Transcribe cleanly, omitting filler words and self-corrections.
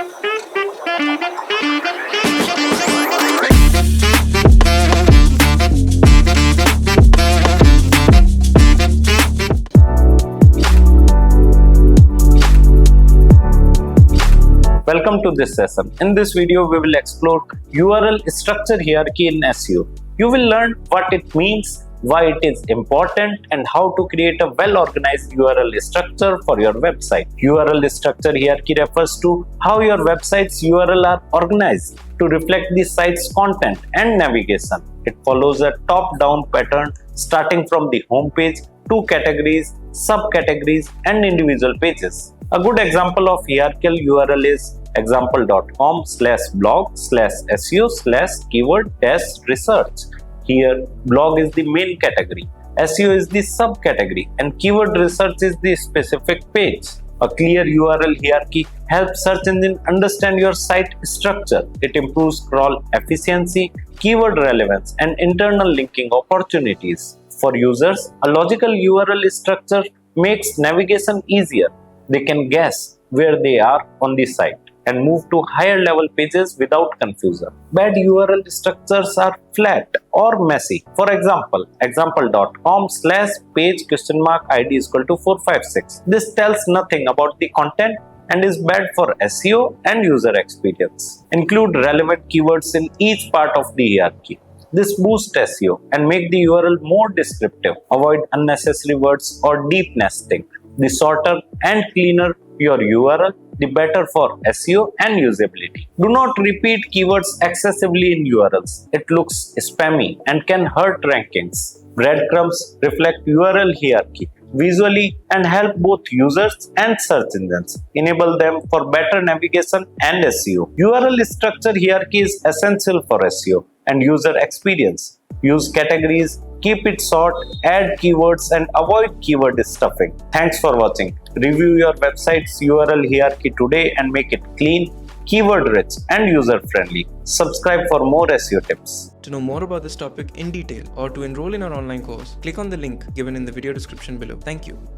Welcome to this session. In this video, we will explore URL structure hierarchy in SEO. You will learn what it means, why it is important, and how to create a well-organized URL structure for your website. URL structure hierarchy refers to how your website's URL are organized to reflect the site's content and navigation. It follows a top-down pattern starting from the home page to categories, subcategories, and individual pages. A good example of hierarchical URL is example.com/blog/SEO/keyword-research. Here, blog is the main category, SEO is the subcategory, and keyword research is the specific page. A clear URL hierarchy helps search engine understand your site structure. It improves crawl efficiency, keyword relevance, and internal linking opportunities. For users, a logical URL structure makes navigation easier. They can guess where they are on the site and move to higher level pages without confusion. Bad URL structures are flat or messy. For example, example.com/page?id=456. This tells nothing about the content and is bad for SEO and user experience. Include relevant keywords in each part of the hierarchy. This boosts SEO and make the URL more descriptive. Avoid unnecessary words or deep nesting. The shorter and cleaner your URL, the better for SEO and usability. Do not repeat keywords excessively in URLs. It looks spammy and can hurt rankings. Breadcrumbs reflect URL hierarchy visually and help both users and search engines. Enable them for better navigation and SEO. URL structure hierarchy is essential for SEO and user experience. Use categories, keep it short, add keywords, and avoid keyword stuffing. Thanks for watching. Review your website's URL hierarchy today and make it clean, keyword-rich, and user-friendly. Subscribe for more SEO tips. To know more about this topic in detail or to enroll in our online course, click on the link given in the video description below. Thank you.